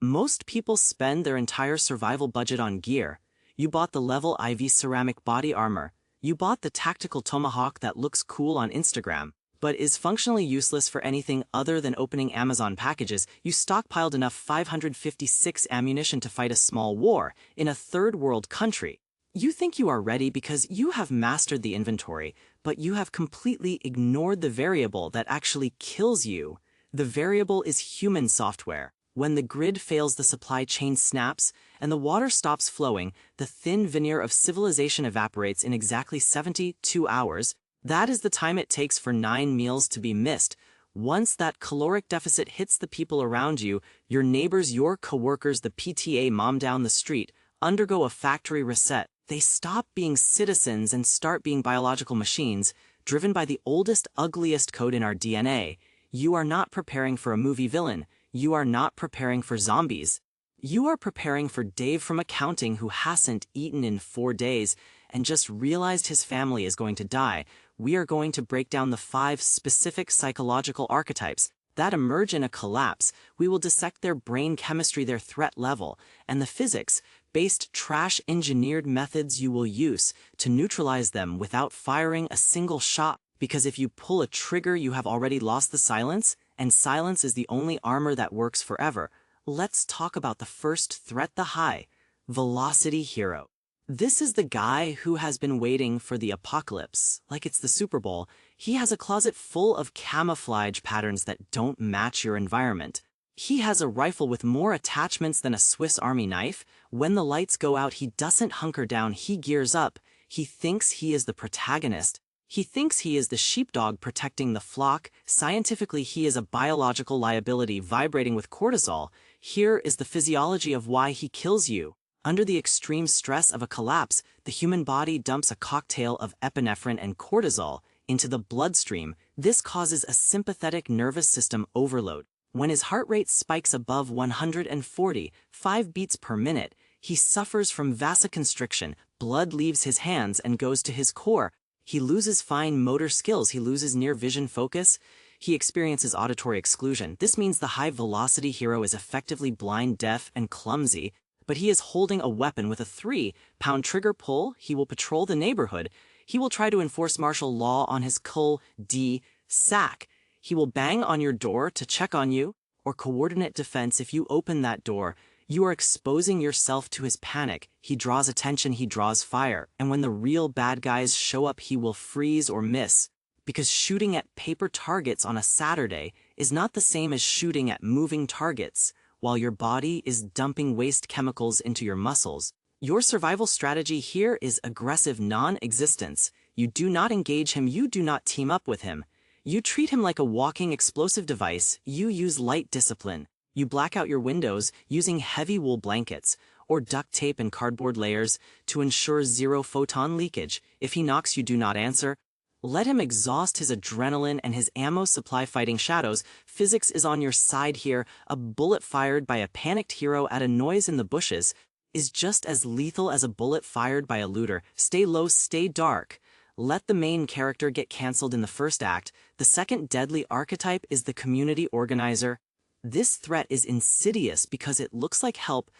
Most people spend their entire survival budget on gear. You bought the level IV ceramic body armor. You bought the tactical tomahawk that looks cool on Instagram, but is functionally useless for anything other than opening Amazon packages. You stockpiled enough 556 ammunition to fight a small war in a third-world country. You think you are ready because you have mastered the inventory, but you have completely ignored the variable that actually kills you. The variable is human software. When the grid fails, the supply chain snaps, and the water stops flowing, the thin veneer of civilization evaporates in exactly 72 hours. That is the time it takes for 9 meals to be missed. Once that caloric deficit hits the people around you, your neighbors, your coworkers, the PTA mom down the street, undergo a factory reset. They stop being citizens and start being biological machines, driven by the oldest, ugliest code in our DNA. You are not preparing for a movie villain. You are not preparing for zombies. You are preparing for Dave from accounting who hasn't eaten in 4 days and just realized his family is going to die. We are going to break down the 5 specific psychological archetypes that emerge in a collapse. We will dissect their brain chemistry, their threat level, and the physics-based trash-engineered methods you will use to neutralize them without firing a single shot. Because if you pull a trigger, you have already lost the silence, and silence is the only armor that works forever. Let's talk about the first threat, the high velocity hero. This is the guy who has been waiting for the apocalypse, like it's the Super Bowl. He has a closet full of camouflage patterns that don't match your environment. He has a rifle with more attachments than a Swiss Army knife. When the lights go out, he doesn't hunker down, he gears up. He thinks he is the protagonist. He thinks he is the sheepdog protecting the flock. Scientifically, he is a biological liability vibrating with cortisol. Here is the physiology of why he kills you. Under the extreme stress of a collapse, the human body dumps a cocktail of epinephrine and cortisol into the bloodstream. This causes a sympathetic nervous system overload. When his heart rate spikes above 145 beats per minute, he suffers from vasoconstriction. Blood leaves his hands and goes to his core. He loses fine motor skills. He loses near vision focus. He experiences auditory exclusion. This means the high-velocity hero is effectively blind, deaf, and clumsy, but he is holding a weapon with a 3-pound trigger pull. He will patrol the neighborhood. He will try to enforce martial law on his cul-de-sac. He will bang on your door to check on you, or coordinate defense. If you open that door, you are exposing yourself to his panic. He draws attention, he draws fire, and when the real bad guys show up, he will freeze or miss. Because shooting at paper targets on a Saturday is not the same as shooting at moving targets, while your body is dumping waste chemicals into your muscles. Your survival strategy here is aggressive non-existence. You do not engage him, you do not team up with him. You treat him like a walking explosive device. You use light discipline. You black out your windows using heavy wool blankets or duct tape and cardboard layers to ensure zero photon leakage. If he knocks, you do not answer. Let him exhaust his adrenaline and his ammo supply fighting shadows. Physics is on your side here. A bullet fired by a panicked hero at a noise in the bushes is just as lethal as a bullet fired by a looter. Stay low, stay dark. Let the main character get cancelled in the first act. The second deadly archetype is the community organizer. This threat is insidious because it looks like help.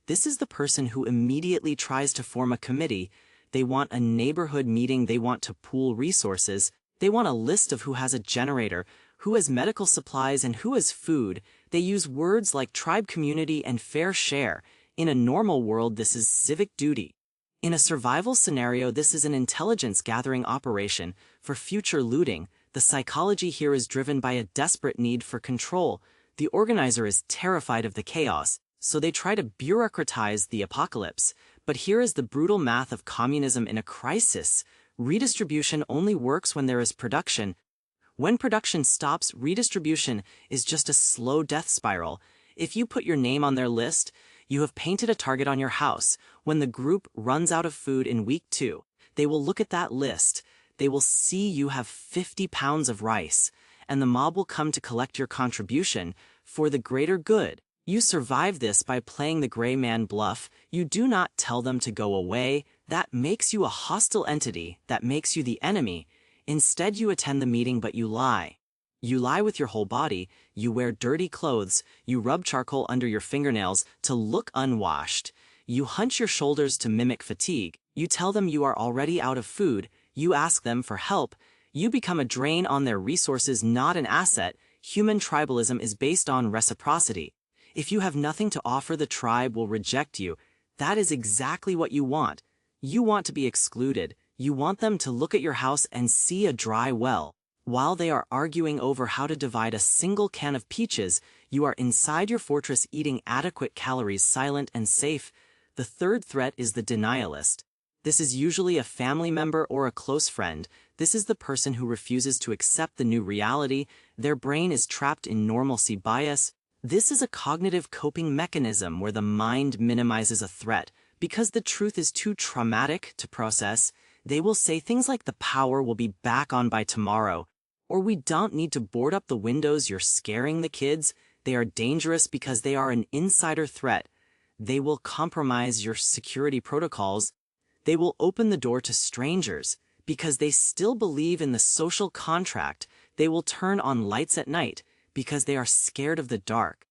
This is the person who immediately tries to form a committee. They want a neighborhood meeting, they want to pool resources, they want a list of who has a generator, who has medical supplies, and who has food. They use words like tribe, community, and fair share. In a normal world, this is civic duty. In a survival scenario, this is an intelligence gathering operation for future looting. The psychology here is driven by a desperate need for control. The organizer is terrified of the chaos, so they try to bureaucratize the apocalypse. But here is the brutal math of communism in a crisis. Redistribution only works when there is production. When production stops, redistribution is just a slow death spiral. If you put your name on their list, you have painted a target on your house. When the group runs out of food in week 2, they will look at that list. They will see you have 50 pounds of rice, and the mob will come to collect your contribution for the greater good. You survive this by playing the gray man bluff. You do not tell them to go away. That makes you a hostile entity. That makes you the enemy. Instead, you attend the meeting, but you lie. You lie with your whole body, you wear dirty clothes, you rub charcoal under your fingernails to look unwashed. You hunch your shoulders to mimic fatigue, you tell them you are already out of food, you ask them for help, you become a drain on their resources, not an asset. Human tribalism is based on reciprocity. If you have nothing to offer, the tribe will reject you. That is exactly what you want. You want to be excluded. You want them to look at your house and see a dry well. While they are arguing over how to divide a single can of peaches, you are inside your fortress eating adequate calories, silent and safe. The third threat is the denialist. This is usually a family member or a close friend. This is the person who refuses to accept the new reality. Their brain is trapped in normalcy bias. This is a cognitive coping mechanism where the mind minimizes a threat. Because the truth is too traumatic to process, they will say things like the power will be back on by tomorrow, or we don't need to board up the windows, you're scaring the kids. They are dangerous because they are an insider threat. They will compromise your security protocols. They will open the door to strangers because they still believe in the social contract. They will turn on lights at night because they are scared of the dark.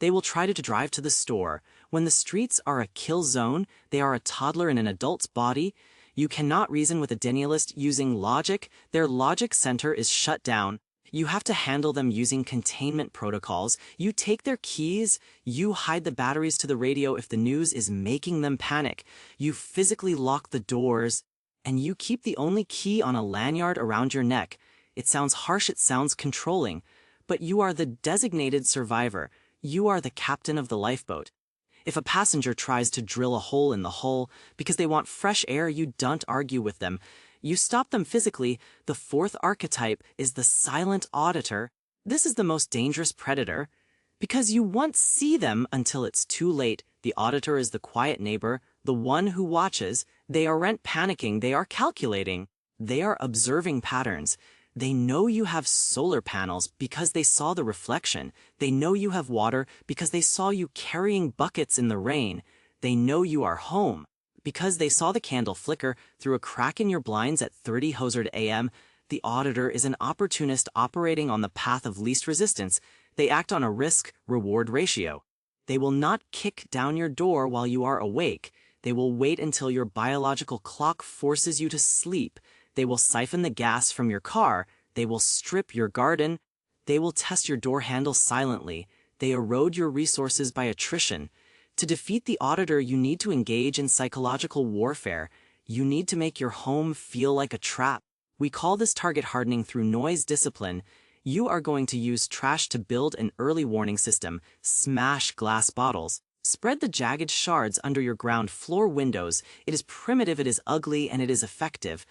They will try to drive to the store. When the streets are a kill zone, they are a toddler in an adult's body. You cannot reason with a denialist using logic. Their logic center is shut down. You have to handle them using containment protocols. You take their keys. You hide the batteries to the radio if the news is making them panic. You physically lock the doors. And you keep the only key on a lanyard around your neck. It sounds harsh, it sounds controlling. But you are the designated survivor. You are the captain of the lifeboat. If a passenger tries to drill a hole in the hull because they want fresh air, you don't argue with them. You stop them physically. The fourth archetype is the silent auditor. This is the most dangerous predator because you won't see them until it's too late. The auditor is the quiet neighbor, the one who watches. They aren't panicking, they are calculating. They are observing patterns. They know you have solar panels because they saw the reflection. They know you have water because they saw you carrying buckets in the rain. They know you are home because they saw the candle flicker through a crack in your blinds at 30 Hazard AM. The auditor is an opportunist operating on the path of least resistance. They act on a risk-reward ratio. They will not kick down your door while you are awake. They will wait until your biological clock forces you to sleep. They will siphon the gas from your car. They will strip your garden. They will test your door handle silently. They erode your resources by attrition. To defeat the auditor, you need to engage in psychological warfare. You need to make your home feel like a trap. We call this target hardening through noise discipline. You are going to use trash to build an early warning system. Smash glass bottles. Spread the jagged shards under your ground floor windows. It is primitive, it is ugly, and it is effective.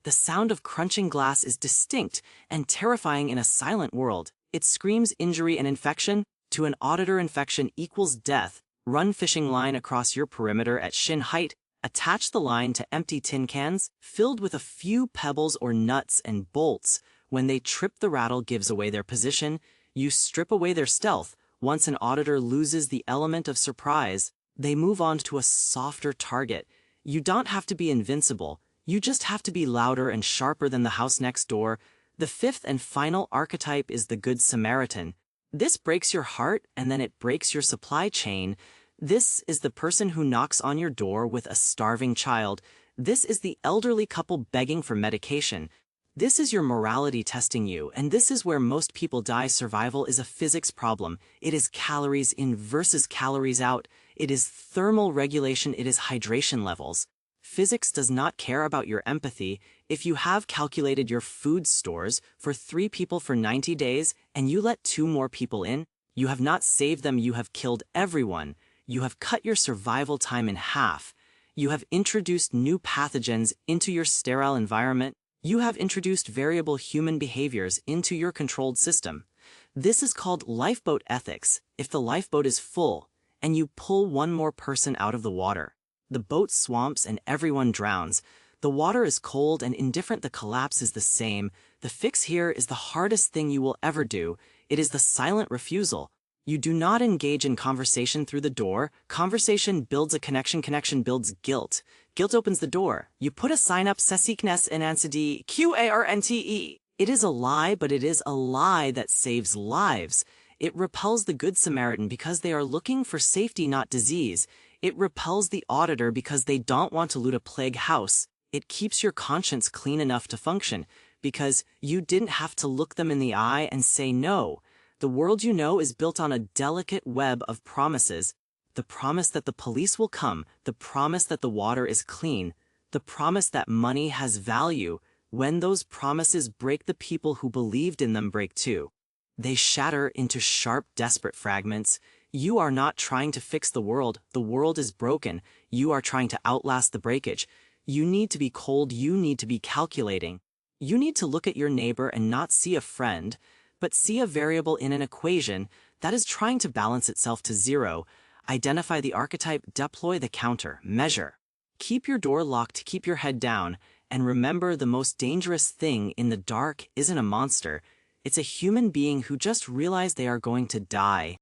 The sound of crunching glass is distinct and terrifying in a silent world. It screams injury and infection. To an auditor, infection equals death. Run fishing line across your perimeter at shin height. Attach the line to empty tin cans filled with a few pebbles or nuts and bolts. When they trip, the rattle gives away their position. You strip away their stealth. Once an auditor loses the element of surprise, they move on to a softer target. You don't have to be invincible. You just have to be louder and sharper than the house next door. The fifth and final archetype is the Good Samaritan. This breaks your heart and then it breaks your supply chain. This is the person who knocks on your door with a starving child. This is the elderly couple begging for medication. This is your morality testing you, and this is where most people die. Survival is a physics problem. It is calories in versus calories out. It is thermal regulation. It is hydration levels. Physics does not care about your empathy. If you have calculated your food stores for 3 people for 90 days and you let 2 more people in, you have not saved them, you have killed everyone. You have cut your survival time in half. You have introduced new pathogens into your sterile environment. You have introduced variable human behaviors into your controlled system. This is called lifeboat ethics. If the lifeboat is full and you pull 1 more person out of the water, the boat swamps and everyone drowns. The water is cold and indifferent. The collapse is the same. The fix here is the hardest thing you will ever do. It is the silent refusal. You do not engage in conversation through the door. Conversation builds a connection. Connection builds guilt. Guilt opens the door. You put a sign up, Sesiknes Inansidi, QARNTE. It is a lie, but it is a lie that saves lives. It repels the Good Samaritan because they are looking for safety, not disease. It repels the auditor because they don't want to loot a plague house. It keeps your conscience clean enough to function because you didn't have to look them in the eye and say no. The world you know is built on a delicate web of promises. The promise that the police will come, the promise that the water is clean, the promise that money has value. When those promises break, the people who believed in them break too. They shatter into sharp, desperate fragments. You are not trying to fix the world is broken. You are trying to outlast the breakage. You need to be cold, you need to be calculating. You need to look at your neighbor and not see a friend, but see a variable in an equation that is trying to balance itself to zero. Identify the archetype, deploy the counter, measure. Keep your door locked, keep your head down, and remember, the most dangerous thing in the dark isn't a monster. It's a human being who just realized they are going to die.